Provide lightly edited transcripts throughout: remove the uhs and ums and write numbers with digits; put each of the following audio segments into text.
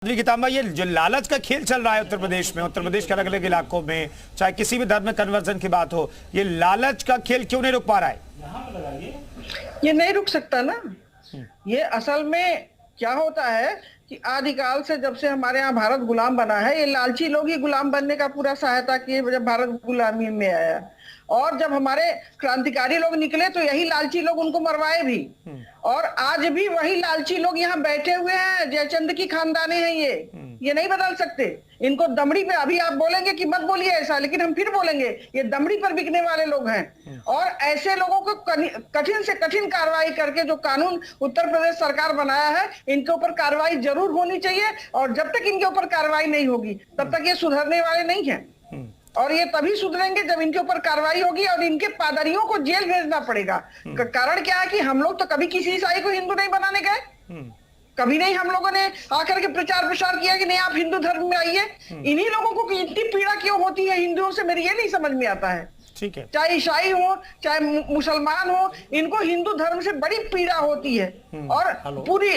गीतांबा, ये जो लालच का खेल चल रहा है उत्तर प्रदेश के अलग अलग इलाकों में, चाहे किसी भी धर्म में कन्वर्जन की बात हो, ये लालच का खेल क्यों नहीं रुक पा रहा है? ये नहीं रुक सकता ना। ये असल में क्या होता है कि आदिकाल से, जब से हमारे यहाँ भारत गुलाम बना है, ये लालची लोग ही गुलाम बनने का पूरा सहायता किए जब भारत गुलामी में आया। और जब हमारे क्रांतिकारी लोग निकले तो यही लालची लोग उनको मरवाए भी। और आज भी वही लालची लोग यहाँ बैठे हुए हैं। जयचंद की खानदाने हैं ये नहीं बदल सकते। इनको दमड़ी पे, अभी आप बोलेंगे कि मत बोलिए ऐसा, लेकिन हम फिर बोलेंगे, ये दमड़ी पर बिकने वाले लोग हैं। और ऐसे लोगों को कठिन से कठिन कार्रवाई करके, जो कानून उत्तर प्रदेश सरकार बनाया है, इनके ऊपर कार्रवाई जरूर होनी चाहिए। और जब तक इनके ऊपर कार्रवाई नहीं होगी तब तक ये सुधरने वाले नहीं हैं। और ये तभी सुधरेंगे जब इनके ऊपर कार्रवाई होगी और इनके पादरियों को जेल भेजना पड़ेगा। कारण क्या है कि हम लोग तो कभी किसी ईसाई को हिंदू नहीं बनाने गए, कभी नहीं हम लोगों ने आकर के प्रचार प्रसार किया कि नहीं आप हिंदू धर्म में आइए। इन्हीं लोगों को इतनी पीड़ा क्यों होती है हिंदुओं से, मेरी ये नहीं समझ में आता है। ठीक है, चाहे ईसाई हो चाहे मुसलमान हो, इनको हिंदू धर्म से बड़ी पीड़ा होती है। और पूरी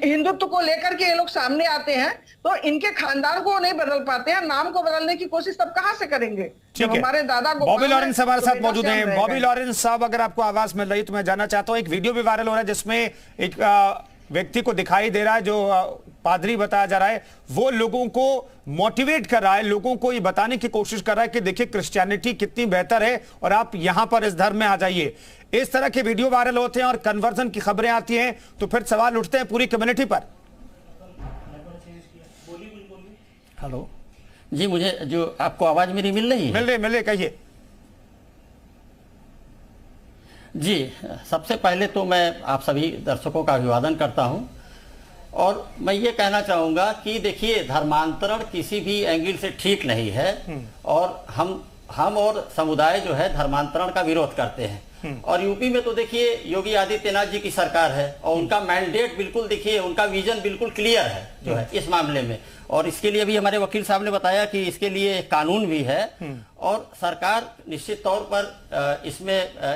हिंदुत्व को लेकर के ये लोग सामने आते हैं तो इनके खानदान को नहीं बदल पाते हैं, नाम को बदलने की कोशिश तब कहां से करेंगे जब हमारे दादा को। बॉबी लॉरेंस हमारे साथ मौजूद हैं। बॉबी लॉरेंस साहब, अगर आपको आवाज मिल रही तो मैं जानना चाहता हूं, एक वीडियो भी वायरल हो रहा है जिसमें एक व्यक्ति को दिखाई दे रहा है जो पादरी बताया जा रहा है, वो लोगों को मोटिवेट कर रहा है, लोगों को ये बताने की कोशिश कर रहा है कि देखिए क्रिश्चियनिटी कितनी बेहतर है और आप यहां पर इस धर्म में आ जाइए। इस तरह के वीडियो वायरल होते हैं और कन्वर्जन की खबरें आती हैं तो फिर सवाल उठते हैं पूरी कम्युनिटी पर। हेलो जी, मुझे जो आपको आवाज मेरी मिल रही है? मिल रही, कहिए जी। सबसे पहले तो मैं आप सभी दर्शकों का अभिवादन करता हूं और मैं ये कहना चाहूँगा कि देखिए, धर्मांतरण किसी भी एंगल से ठीक नहीं है और हम और समुदाय जो है धर्मांतरण का विरोध करते हैं। और यूपी में तो देखिए योगी आदित्यनाथ जी की सरकार है और उनका मैंडेट बिल्कुल, देखिए उनका विजन बिल्कुल क्लियर है जो है इस मामले में। और इसके लिए भी हमारे वकील साहब ने बताया कि इसके लिए एक कानून भी है और सरकार निश्चित तौर पर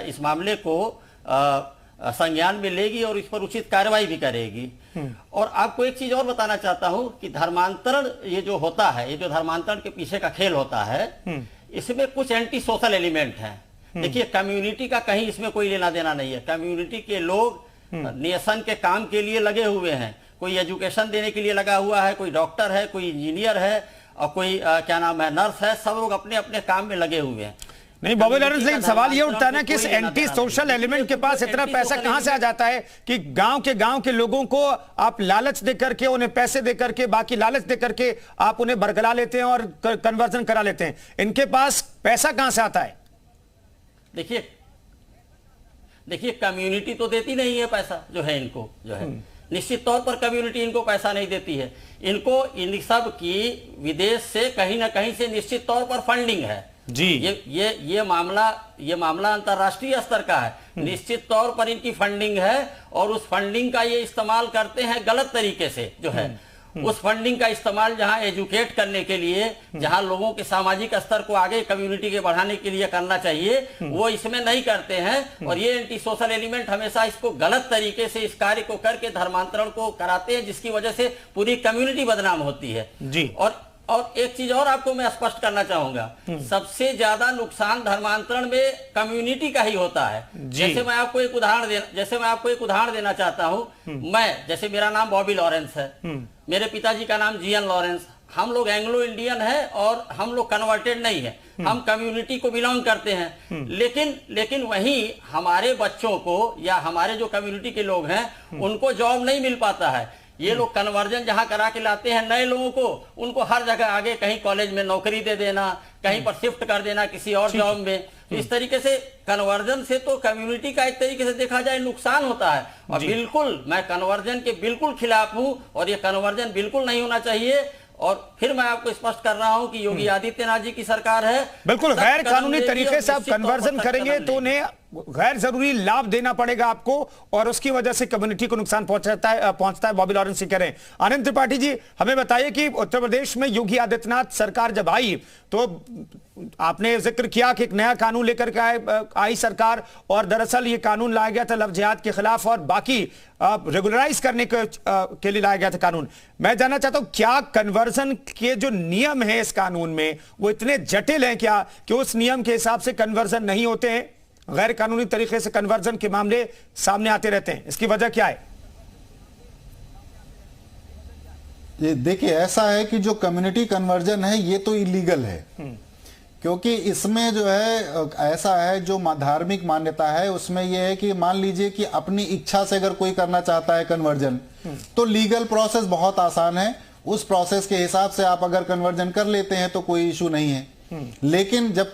इस मामले को संज्ञान में लेगी और इस पर उचित कार्रवाई भी करेगी। और आपको एक चीज और बताना चाहता हूं कि धर्मांतरण ये जो होता है, ये जो धर्मांतरण के पीछे का खेल होता है, इसमें कुछ एंटी सोशल एलिमेंट हैं। देखिए, कम्युनिटी का कहीं इसमें कोई लेना देना नहीं है। कम्युनिटी के लोग नेशन के काम के लिए लगे हुए हैं। कोई एजुकेशन देने के लिए लगा हुआ है, कोई डॉक्टर है, कोई इंजीनियर है और कोई क्या नाम है, नर्स है। सब लोग अपने अपने काम में लगे हुए हैं। नहीं बॉबी लॉरेंस, लेकिन सवाल ये उठता है ना कि इस एंटी सोशल एलिमेंट के पास इतना पैसा कहां से आ जाता है कि गांव के लोगों को आप लालच दे करके, उन्हें पैसे दे करके, बाकी लालच दे करके आप उन्हें बरगला लेते हैं और कन्वर्जन करा लेते हैं। इनके पास पैसा कहां से आता है? देखिए कम्युनिटी तो देती नहीं है पैसा जो है इनको, जो है निश्चित तौर पर कम्युनिटी इनको पैसा नहीं देती है। इनको इन सब की विदेश से कहीं ना कहीं से निश्चित तौर पर फंडिंग है जी। ये मामला अंतर्राष्ट्रीय स्तर का है। निश्चित तौर पर इनकी फंडिंग है और उस फंडिंग का ये इस्तेमाल करते हैं गलत तरीके से जो है। उस फंडिंग का इस्तेमाल जहां एजुकेट करने के लिए, जहां लोगों के सामाजिक स्तर को आगे कम्युनिटी के बढ़ाने के लिए करना चाहिए, वो इसमें नहीं करते हैं। और ये एंटी सोशल एलिमेंट हमेशा इसको गलत तरीके से इस कार्य को करके धर्मांतरण को कराते हैं, जिसकी वजह से पूरी कम्युनिटी बदनाम होती है जी। और एक चीज और आपको मैं स्पष्ट करना चाहूंगा, सबसे ज्यादा नुकसान धर्मांतरण में कम्युनिटी का ही होता है। जैसे मैं आपको एक उदाहरण देना चाहता हूं। जैसे मेरा नाम बॉबी लॉरेंस है, मेरे पिताजी का नाम जीएन लॉरेंस। हम लोग एंग्लो इंडियन है और हम लोग कन्वर्टेड नहीं है, हम कम्युनिटी को बिलोंग करते हैं। लेकिन वहीं हमारे बच्चों को या हमारे जो कम्युनिटी के लोग हैं उनको जॉब नहीं मिल पाता है। ये लोग कन्वर्जन जहां करा के लाते हैं नए लोगों को, उनको हर जगह आगे कहीं कॉलेज में नौकरी दे देना, कहीं पर शिफ्ट कर देना किसी और जॉब में। इस तरीके से कन्वर्जन से तो कम्युनिटी का एक तरीके से देखा जाए नुकसान होता है। और बिल्कुल मैं कन्वर्जन के बिल्कुल खिलाफ हूं और ये कन्वर्जन बिल्कुल नहीं होना चाहिए। और फिर मैं आपको स्पष्ट कर रहा हूं कि योगी आदित्यनाथ जी की सरकार है, बिल्कुल गैर कानूनी तरीके से आप कन्वर्जन करेंगे तो उन्हें गैर जरूरी लाभ देना पड़ेगा आपको और उसकी वजह से कम्युनिटी को नुकसान पहुंचता है बॉबी लॉरेंस ही कह रहे हैं। आनंद त्रिपाठी जी, हमें बताइए कि उत्तर प्रदेश में योगी आदित्यनाथ सरकार जब आई तो आपने जिक्र किया कि एक नया कानून लेकर के आई सरकार, और दरअसल ये कानून लाया गया था लव जिहाद के खिलाफ और बाकी रेगुलराइज करने के लिए लाया गया था कानून। मैं जानना चाहता हूं क्या कन्वर्जन के जो नियम है इस कानून में वो इतने जटिल हैं क्या कि उस नियम के हिसाब से कन्वर्जन नहीं होते हैं? गैर कानूनी तरीके से कन्वर्जन के मामले सामने आते रहते हैं, इसकी वजह क्या है? ये देखिए, ऐसा है कि जो कम्युनिटी कन्वर्जन है ये तो इलीगल है, क्योंकि इसमें जो है ऐसा है, जो धार्मिक मान्यता है उसमें यह है कि मान लीजिए कि अपनी इच्छा से अगर कोई करना चाहता है कन्वर्जन, तो लीगल प्रोसेस बहुत आसान है, उस प्रोसेस के हिसाब से आप अगर कन्वर्जन कर लेते हैं तो कोई इशू नहीं है। लेकिन जब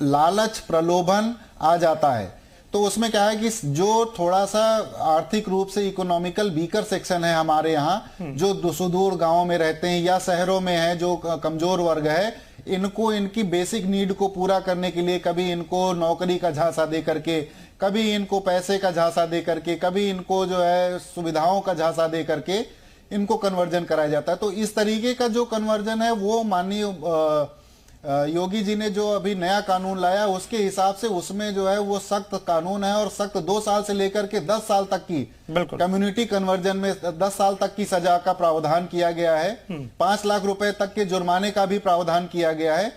लालच प्रलोभन आ जाता है तो उसमें क्या है कि जो थोड़ा सा आर्थिक रूप से इकोनॉमिकल वीकर सेक्शन है हमारे यहाँ, जो सुदूर गांवों में रहते हैं या शहरों में है, जो कमजोर वर्ग है, इनको इनकी बेसिक नीड को पूरा करने के लिए कभी इनको नौकरी का झांसा दे करके, कभी इनको पैसे का झांसा दे करके, कभी इनको जो है सुविधाओं का झांसा दे करके इनको कन्वर्जन कराया जाता है। तो इस तरीके का जो कन्वर्जन है वो माननीय योगी जी ने जो अभी नया कानून लाया उसके हिसाब से उसमें जो है वो सख्त कानून है और सख्त 2 साल से लेकर के 10 साल तक की कम्युनिटी कन्वर्जन में 10 साल तक की सजा का प्रावधान किया गया है। 5 लाख रुपए तक के जुर्माने का भी प्रावधान किया गया है।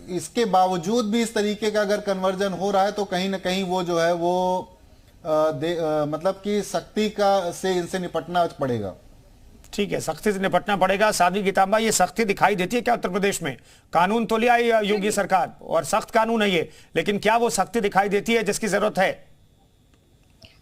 इसके बावजूद भी इस तरीके का अगर कन्वर्जन हो रहा है तो कहीं ना कहीं वो जो है वो मतलब कि सख्ती का से इनसे निपटना पड़ेगा। ठीक है, सख्ती से निपटना पड़ेगा। साध्वी गीतांबा, ये सख्ती दिखाई देती है क्या उत्तर प्रदेश में? कानून तो लिया योगी सरकार और सख्त कानून है ये, लेकिन क्या वो सख्ती दिखाई देती है जिसकी जरूरत है?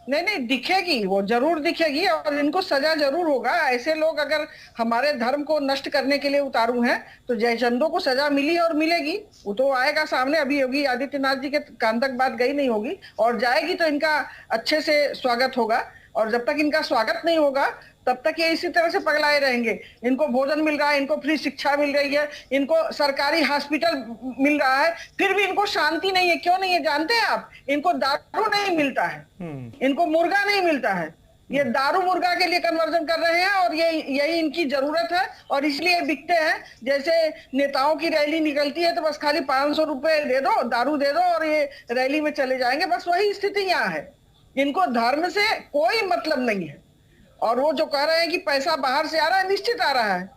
नहीं, दिखेगी, वो जरूर दिखेगी और इनको सजा जरूर होगा। ऐसे लोग अगर हमारे धर्म को नष्ट करने के लिए उतारू हैं तो जयचंदों को सजा मिली और मिलेगी, वो तो आएगा सामने। अभी योगी आदित्यनाथ जी के कान तक बात गई नहीं होगी और जाएगी तो इनका अच्छे से स्वागत होगा, और जब तक इनका स्वागत नहीं होगा तब तक ये इसी तरह से पगलाए रहेंगे। इनको भोजन मिल रहा है, इनको फ्री शिक्षा मिल रही है, इनको सरकारी हॉस्पिटल मिल रहा है, फिर भी इनको शांति नहीं है। क्यों नहीं है जानते हैं आप? इनको दारू नहीं मिलता है, इनको मुर्गा नहीं मिलता है। ये दारू मुर्गा के लिए कन्वर्जन कर रहे हैं और यही इनकी जरूरत है और इसलिए बिकते हैं। जैसे नेताओं की रैली निकलती है तो बस खाली 500 रुपए दे दो, दारू दे दो और ये रैली में चले जाएंगे, बस वही स्थिति यहाँ है। इनको धर्म से कोई मतलब नहीं है और वो जो कह रहे हैं कि पैसा बाहर से आ रहा है, निश्चित आ रहा है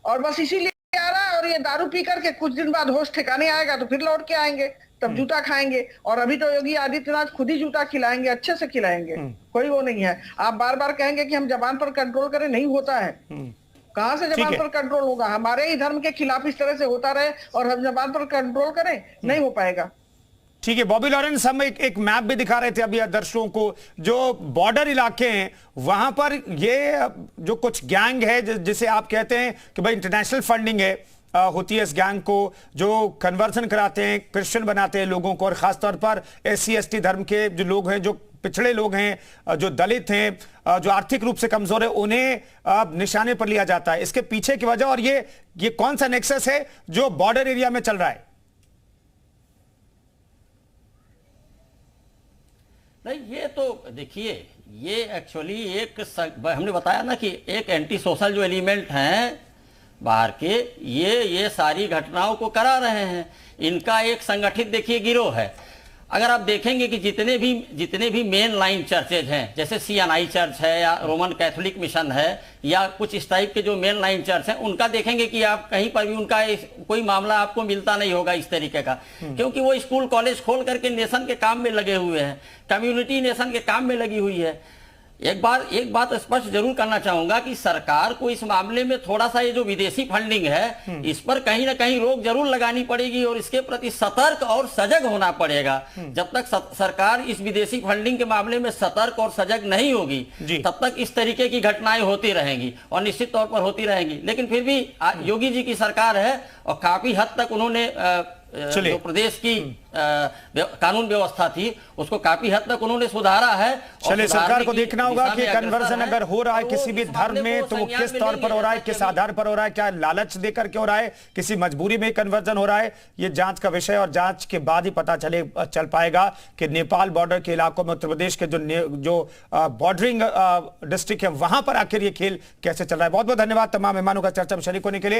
और बस इसीलिए आ रहा है। और ये दारू पी करके कुछ दिन बाद होश ठिकाने आएगा तो फिर लौट के आएंगे, तब जूता खाएंगे। और अभी तो योगी आदित्यनाथ खुद ही जूता खिलाएंगे, अच्छे से खिलाएंगे, कोई वो नहीं है। आप बार बार कहेंगे कि हम जबान पर कंट्रोल करें, नहीं होता है। कहां से जबान पर कंट्रोल होगा? हमारे ही धर्म के खिलाफ इस तरह से होता रहे और हम जबान पर कंट्रोल करें, नहीं हो पाएगा। ठीक है बॉबी लॉरेंस, हम एक मैप भी दिखा रहे थे अभी दर्शकों को, जो बॉर्डर इलाके हैं वहां पर ये जो कुछ गैंग है जिसे आप कहते हैं कि भाई इंटरनेशनल फंडिंग है होती है इस गैंग को, जो कन्वर्जन कराते हैं, क्रिश्चियन बनाते हैं लोगों को, और खासतौर पर SC ST धर्म के जो लोग हैं, जो पिछड़े लोग हैं, जो दलित हैं, जो आर्थिक रूप से कमजोर है, उन्हें निशाने पर लिया जाता है। इसके पीछे की वजह और ये कौन सा नेक्सस है जो बॉर्डर एरिया में चल रहा है? नहीं, ये तो देखिए, ये एक्चुअली हमने बताया ना कि एक एंटी सोशल जो एलिमेंट हैं बाहर के, ये सारी घटनाओं को करा रहे हैं। इनका एक संगठित देखिए गिरोह है। अगर आप देखेंगे कि जितने भी मेन लाइन चर्चेज हैं, जैसे CNI चर्च है या रोमन कैथोलिक मिशन है या कुछ इस टाइप के जो मेन लाइन चर्च हैं, उनका देखेंगे कि आप कहीं पर भी उनका कोई मामला आपको मिलता नहीं होगा इस तरीके का, क्योंकि वो स्कूल कॉलेज खोल करके नेशन के काम में लगे हुए हैं, कम्युनिटी नेशन के काम में लगी हुई है। एक बात स्पष्ट जरूर करना चाहूंगा कि सरकार को इस मामले में थोड़ा सा ये जो विदेशी फंडिंग है इस पर कहीं ना कहीं रोक जरूर लगानी पड़ेगी और इसके प्रति सतर्क और सजग होना पड़ेगा। जब तक सरकार इस विदेशी फंडिंग के मामले में सतर्क और सजग नहीं होगी तब तक इस तरीके की घटनाएं होती रहेंगी और निश्चित तौर पर होती रहेंगी। लेकिन फिर भी योगी जी की सरकार है और काफी हद तक उन्होंने चलिए। जो प्रदेश की कानून व्यवस्था थी उसको काफी हद तक उन्होंने सुधारा है। और चलिए, सरकार सुधारने को की देखना होगा दिशा कि में अग्रसर कन्वर्जन है, अगर हो रहा है और किसी भी वो धर्म में तो वो संज्ञान किस में तौर पर हो रहा है, लेंगे, किस आधार पर हो रहा है, क्या लालच देकर के हो रहा है, किसी मजबूरी में कन्वर्जन हो रहा है, ये जांच का विषय और जांच के बाद ही पता चल पाएगा कि नेपाल बॉर्डर के इलाकों में उत्तर प्रदेश के जो बॉर्डरिंग डिस्ट्रिक्ट है वहां पर आखिर ये खेल कैसे चल रहा है। बहुत बहुत धन्यवाद तमाम मेहमानों का चर्चा में शरीक होने के लिए।